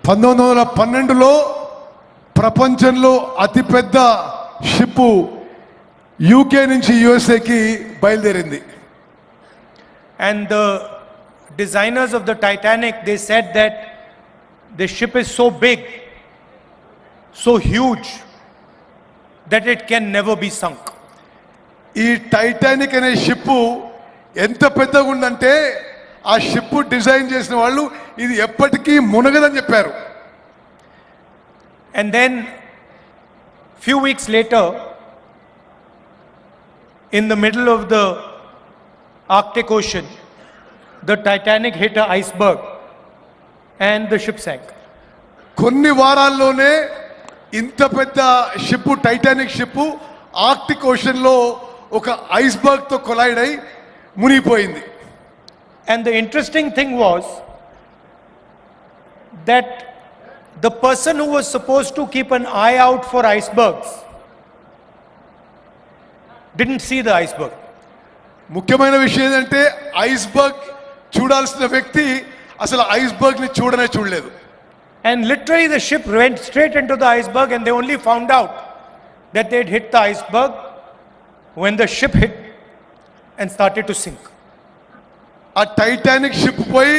1912లో ప్రపంచంలో అతిపెద్ద ship UK నుంచి యుఎస్ఏకి బయలుదేరింది. And the designers of the Titanic, they said that the ship is so big, so huge, that it can never be sunk. ఈ Titanic అనే ship ఎంత పెద్దగా ఉందంటే ఆ షిప్ డిజైన్ చేసిన వాళ్ళు ఇది ఎప్పటికీ మునగదని చెప్పారు. And then few weeks later, in the middle of the Arctic Ocean, the Titanic hit an iceberg and the ship sank. కొన్ని వారాల్లోనే ఇంత పెద్ద ship Titanic ship Arctic ocean లో ఒక ఐస్బర్గ్ తో కొలైడ్ అయి మునిగిపోయింది. And the interesting thing was that the person who was supposed to keep an eye out for icebergs didn't see the iceberg. ముఖ్యమైన విషయం ఏంటంటే ఐస్బర్గ్ చూడాల్సిన వ్యక్తి అసలు ఐస్బర్గ్ ని చూడలేదు. And literally the ship went straight into the iceberg and they only found out that they had hit the iceberg when the ship hit and started to sink. ఆ Titanic ship పోయి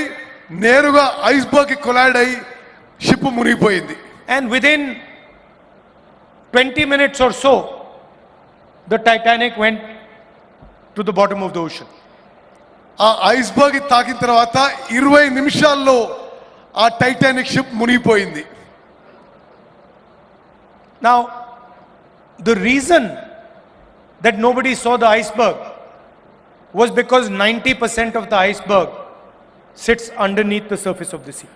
నేరుగా iceberg కి collide అయి ship మునిగిపోయింది. And within 20 minutes or so, the Titanic went to the bottom of the ocean. ఆ iceberg తాకిన తర్వాత 20 నిమిషాల్లో ఆ టైటానిక్ షిప్ మునిగిపోయింది. Now, the reason that nobody saw the iceberg was because 90% of the iceberg sits underneath the surface of the sea.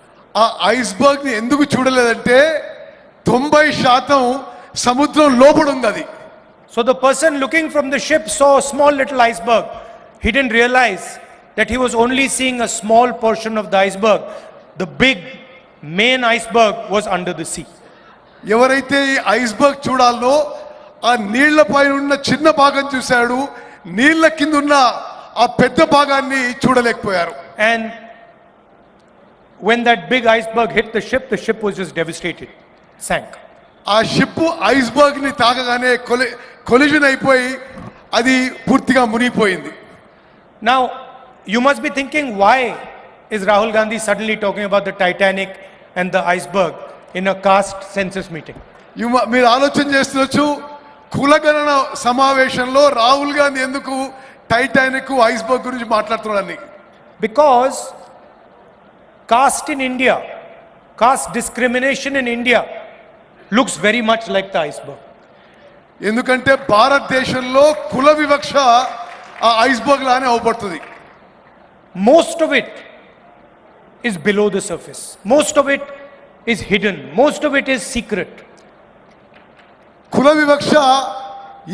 ఆ iceberg ని ఎందుకు చూడలేదంటే 90% సముద్రం లోపల ఉంది అది. So the person looking from the ship saw a small little iceberg. He didn't realize that he was only seeing a small portion of the iceberg. The big main iceberg was under the sea. ఎవరైతే ఈ iceberg చూడాలో ఆ నీళ్ల పైన ఉన్న చిన్న భాగం చూశాడు, నీళ్ల కింద ఉన్న ఆ పెద్ద భాగాన్ని చూడలేకపోయారు. And when that big iceberg hit the ship was just devastated, sank. ఆ షిప్ ఐస్బర్గ్ ని తాకగానే కొలిజన్ అయిపోయి అది పూర్తిగా మునిగిపోయింది. Now you must be thinking, why is Rahul Gandhi suddenly talking about the Titanic and the iceberg in a caste census meeting? మీరు ఆలోచన చేస్తున్నచ్చు, కులగణన సమావేశంలో రాహుల్ గాంధీ ఎందుకు టైటానిక్ ఐస్బర్గ్ గురించి మాట్లాడుతున్నాడని. Because caste in India, caste discrimination in India looks very much like the iceberg. ఎందుకంటే భారతదేశంలో కుల వివక్ష ఆ ఐస్బర్గ్ లానే అవపడుతుంది. Most of it is below the surface. Most of it is hidden. Most of it is secret. కుల వివక్ష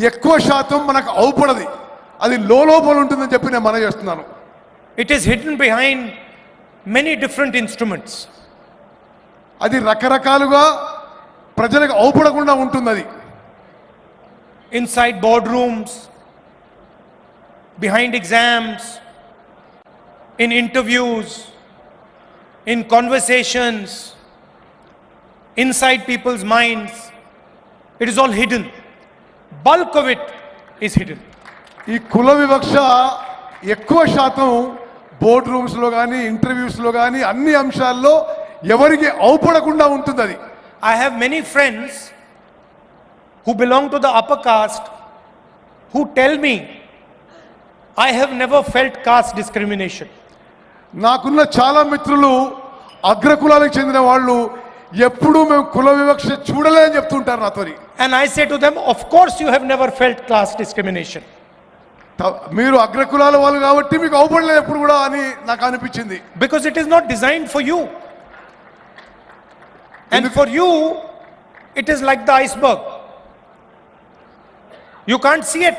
ఎక్కువ శాతం మనకు అవపడది, అది లోపల ఉంటుందని చెప్పి నేను మనం చేస్తున్నాను. It is hidden behind many different instruments. అది రకరకాలుగా ప్రజలకు అవపడకుండా ఉంటుంది. అది inside boardrooms, behind exams, in interviews, in conversations, inside people's minds. It is all hidden. Bulk of it is hidden. ఈ కుల వివక్ష ఎక్కువ శాతం బోర్డ్ రూమ్స్ లో కానీ ఇంటర్వ్యూస్ లో కానీ అన్ని అంశాల్లో ఎవరికి అవపడకుండా ఉంటుంది. అది I have many friends who belong to the upper caste who tell me, I have never felt caste discrimination. నాకున్న చాలా మిత్రులు అగ్రకులాలకు చెందిన వాళ్ళు ఎప్పుడూ మేము కుల వివక్ష చూడలేదని చెప్తుంటారు నాతో. And I say to them, of course you have never felt class discrimination. మీరు అగ్రకులాల వాళ్ళు కాబట్టి మీకు అవపడలేదు ఎప్పుడు కూడా అని నాకు అనిపించింది. Because it is not designed for you. And for you, it is like the iceberg. You can't see it.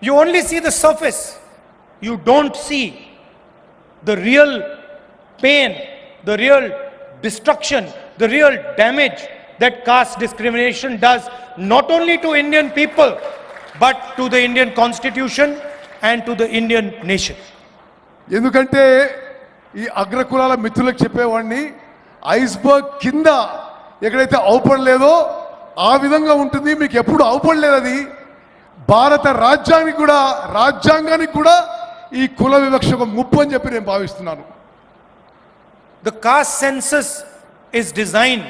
You only see the surface. You don't see the real pain, the real destruction, the real damage that caste discrimination does, not only to Indian people, but to the Indian Constitution and to the Indian nation. ఎందుకంటే ఈ అగ్రకులాల మిత్రులకు చెప్పేవాడిని, iceberg కింద ఎక్కడైతే అవుపడలేదో ఆ విధంగా ఉంటుంది. మీకు ఎప్పుడు అవుపడలేదు అది. భారత రాజ్యాంగానికి కూడా ఈ కుల వివక్ష ఒక ముప్పు అని చెప్పి నేను భావిస్తున్నాను. The caste census is designed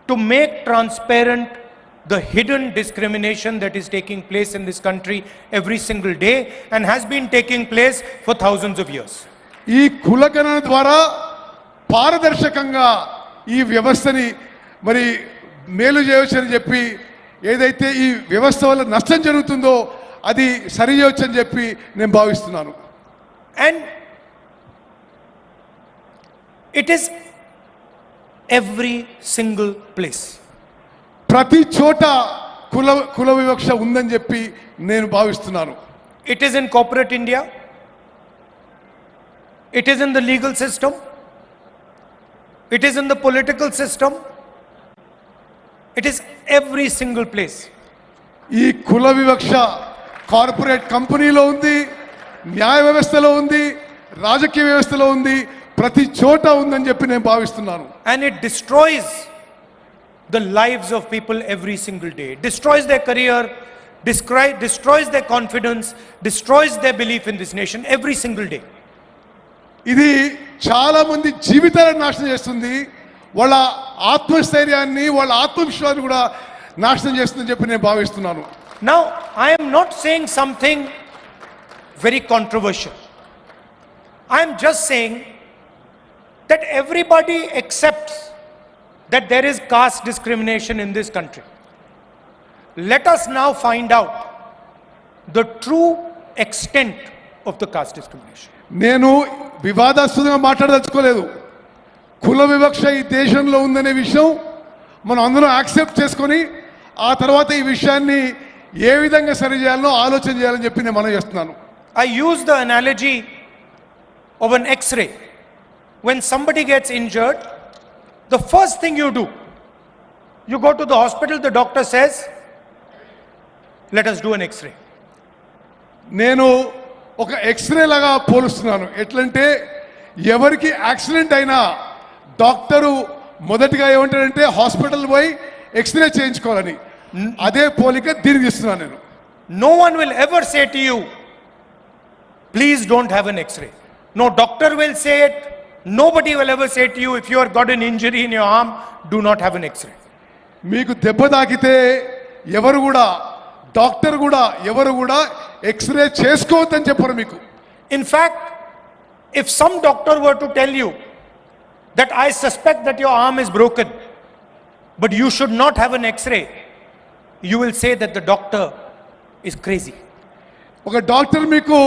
to make transparent the hidden discrimination that is taking place in this country every single day and has been taking place for thousands of years. ఈ కులగణన ద్వారా పారదర్శకంగా ఈ వ్యవస్థని మరి మేలు చేయవచ్చని చెప్పి ఏదైతే ఈ వ్యవస్థ వల్ల నష్టం జరుగుతుందో అది సరి చేయవచ్చని చెప్పి నేను భావిస్తున్నాను. And it is every single place. ప్రతి చోట కుల వివక్ష ఉందని చెప్పి నేను భావిస్తున్నాను. It is in corporate India. It is in the legal system. It is in the political system. It is every single place. ఈ కుల వివక్ష కార్పొరేట్ కంపెనీలో ఉంది, న్యాయ వ్యవస్థలో ఉంది, రాజకీయ వ్యవస్థలో ఉంది, ప్రతి చోట ఉందని చెప్పి నేను భావిస్తున్నాను. And it destroys the lives of people every single day. It destroys their career, destroys their confidence, destroys their belief in this nation every single day. ఇది చాలా మంది జీవితాలను నాశనం చేస్తుంది, వాళ్ళ ఆత్మస్థైర్యాన్ని వాళ్ళ ఆత్మవిశ్వాసాన్ని కూడా నాశనం చేస్తుందని చెప్పి నేను భావిస్తున్నాను. Now I am not saying something very controversial. I am just saying that everybody accepts that there is caste discrimination in this country. Let us now find out the true extent of the caste discrimination. నేను వివాదాస్పదంగా మాట్లాడదలుచుకోలేదు. కుల వివక్ష ఈ దేశంలో ఉందనే విషయం మనం అందరం యాక్సెప్ట్ చేసుకొని ఆ తర్వాత ఈ విషయాన్ని ఏ విధంగా సరి చేయాలనో ఆలోచన చేయాలని చెప్పి నేను మనం చేస్తున్నాను. I use the analogy of an X-ray. When somebody gets injured, the first thing you do, you go to the hospital, the doctor says, let us do an X-ray. నేను ఒక ఎక్స్రే లాగా పోలుస్తున్నాను. ఎట్లంటే ఎవరికి యాక్సిడెంట్ అయినా doctor మొదటిగా ఏమంటాడంటే hospital పోయి x ray చేయించుకోవాలని. అదే పోలిక దీనికి ఇస్తున్నాను నేను. No one will ever say to you, please don't have an X-ray. No doctor will say it. Nobody will ever say to you, if you have got an injury in your arm, do not have an X-ray. మీకు దెబ్బ తాకితే ఎవరు కూడా doctor కూడా ఎవరు కూడా x ray చేసుకోవద్దని చెప్పరు మీకు. In fact, if some doctor were to tell you that I suspect that your arm is broken, but you should not have an X-ray, you will say that the doctor is crazy. ఒక doctor మీకు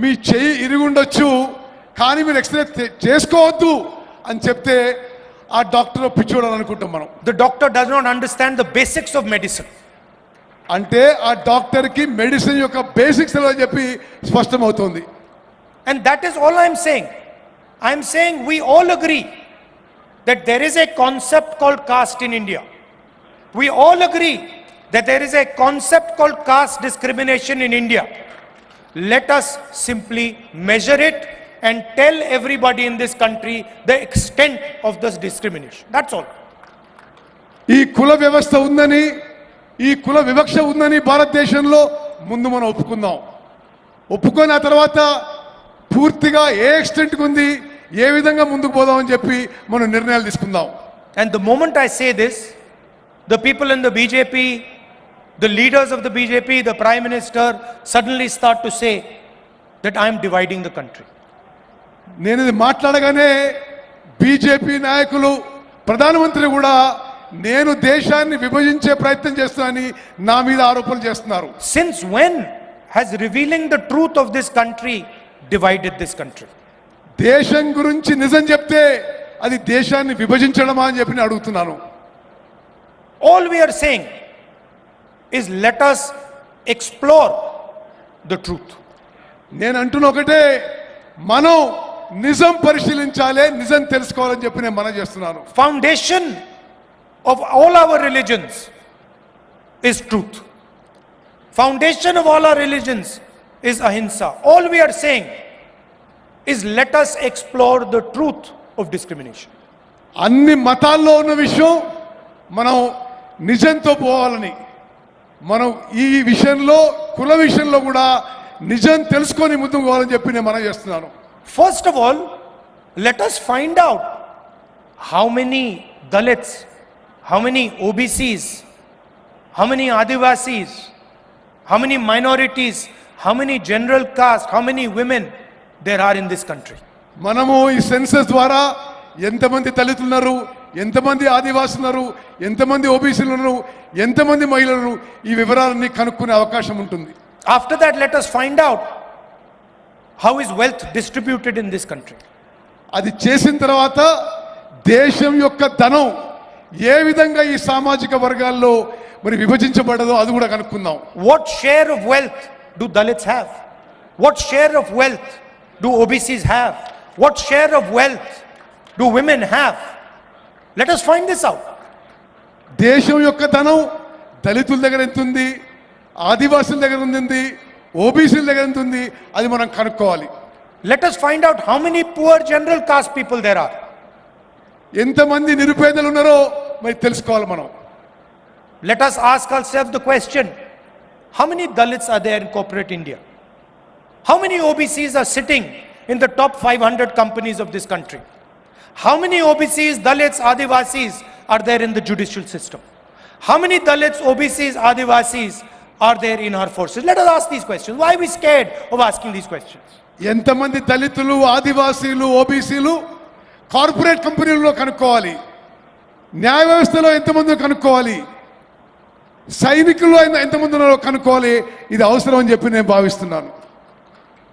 మీ చెయ్యి ఇరుగుండొచ్చు కానీ మీరు x ray చేసుకోవద్దు అని చెప్తే ఆ doctor పిచ్చోడని అనుకుంటాం మనం. The doctor does not understand the basics of medicine. అంటే ఆ డాక్టర్కి మెడిసిన్ యొక్క బేసిక్స్ అని చెప్పి స్పష్టమవుతుంది. And that is all I am saying. I am saying we all agree that there is a concept called caste in India. We all agree that there is a concept called caste discrimination in India. Let us simply measure it and tell everybody in this country the extent of this discrimination. That's all. ఈ కుల వ్యవస్థ ఉందని, ఈ కుల వివక్ష ఉందని భారతదేశంలో ముందు మనం ఒప్పుకుందాం. ఒప్పుకొని ఆ తర్వాత పూర్తిగా ఏ ఎక్స్టెంట్కి ఉంది, ఏ విధంగా ముందుకు పోదామని చెప్పి మనం నిర్ణయాలు తీసుకుందాం. And the moment I say this, the people in the BJP, the leaders of the BJP, the Prime Minister suddenly start to say that I am dividing the country. నేను ఇది మాట్లాడగానే బీజేపీ నాయకులు ప్రధానమంత్రి కూడా నేను దేశాన్ని విభజించే ప్రయత్నం చేస్తానని నా మీద ఆరోపణలు చేస్తున్నారు. Since when has revealing the truth of this country divided this country? దేశం గురించి నిజం చెప్తే అది దేశాన్ని విభజించడమా అని చెప్పి అడుగుతున్నాను. All we are saying is let us explore the truth. నేను అంటున్న ఒకటే, మనం నిజం పరిశీలించాలి, నిజం తెలుసుకోవాలని చెప్పి నేను మనం చేస్తున్నాను. Foundation of all our religions is truth. Foundation of all our religions is ahimsa. All we are saying is let us explore the truth of discrimination. అన్ని మతాల్లో ఉన్న విషయం మనం నిజంతో పోవాలని, మనం ఈ విషయంలో కుల విషయంలో కూడా నిజం తెలుసుకొని ముందుకు పోవాలని చెప్పి నేను మనం చేస్తున్నాను. First of all, let us find out how many Dalits, how many OBCs, how many Adivasis, how many minorities, how many general caste, how many women there are in this country. మనము ఈ census ద్వారా ఎంతమంది దళితులు ఉన్నారు, ఎంతమంది ఆదివాసులు ఉన్నారు, ఎంతమంది ఓబీసీలు ఉన్నారు, ఎంతమంది మహిళలు, ఈ వివరాలన్నీ కనుక్కునే అవకాశం ఉంటుంది. After that, let us find out how is wealth distributed in this country. అది చేసిన తర్వాత దేశం యొక్క ధనం ఏ విధంగా ఈ సామాజిక వర్గాల్లో మరి విభజించబడదో అది కూడా కనుక్కుందాం. What share of wealth do Dalits have? What share of wealth do OBCs have? What share of wealth do women have? Let us find this out. దేశం యొక్క ధనం దళితుల దగ్గర ఎంత ఉంది, ఆదివాసుల దగ్గర ఉంది, ఓబీసీల దగ్గర ఎంత ఉంది, అది మనం కనుక్కోవాలి. Let us find out how many poor general caste people there are. ఎంతమంది నిరుపేదలు ఉన్నారో మరి తెలుసుకోవాలి మనం. Let us ask ourselves the question, how many Dalits are there in corporate India? How many OBCs are sitting in the top 500 companies of this country? How many OBCs, Dalits, Adivasis are there in the judicial system? How many Dalits, OBCs, Adivasis are there in our forces? Let us ask these questions. Why are we scared of asking these questions? ఎంతమంది దళితులు, ఆదివాసీలు, ఓబీసీలు corporate కంపెనీల్లో కనుక్కోవాలి, న్యాయ వ్యవస్థలో ఎంతమంది కనుక్కోవాలి, సైనికుల్లో ఎంతమంది ఉన్నారో కనుక్కోవాలి. ఇది అవసరం అని చెప్పి నేను భావిస్తున్నాను.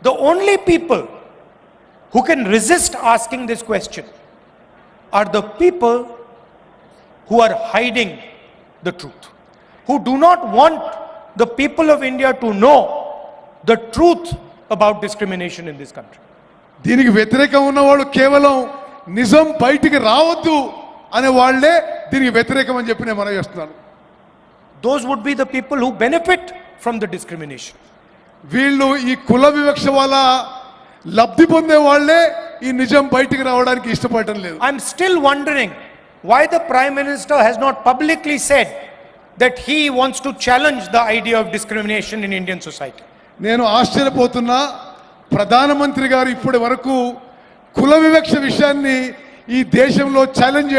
The only people who can resist asking this question are the people who are hiding the truth, who do not want the people of India to know the truth about discrimination in this country. దీనికి వ్యతిరేకం ఉన్నవాళ్ళు కేవలం నిజం బయటికి రావద్దు అనే వాళ్ళే దీనికి వ్యతిరేకం అని చెప్పి నేను మనం చేస్తున్నాను. Those would be the people who benefit from the discrimination. వీళ్ళు ఈ కుల వివక్ష వల్ల లబ్ధి పొందే వాళ్ళే ఈ నిజం బయటికి రావడానికి ఇష్టపడటం లేదు. I'm still wondering why the Prime Minister has not publicly said that he wants to challenge the idea of discrimination in Indian society. నేను ఆశ్చర్యపోతున్నా, ప్రధానమంత్రి గారు ఇప్పటి వరకు కుల వివక్ష విషయాన్ని ఈ దేశంలో ఛాలెంజ్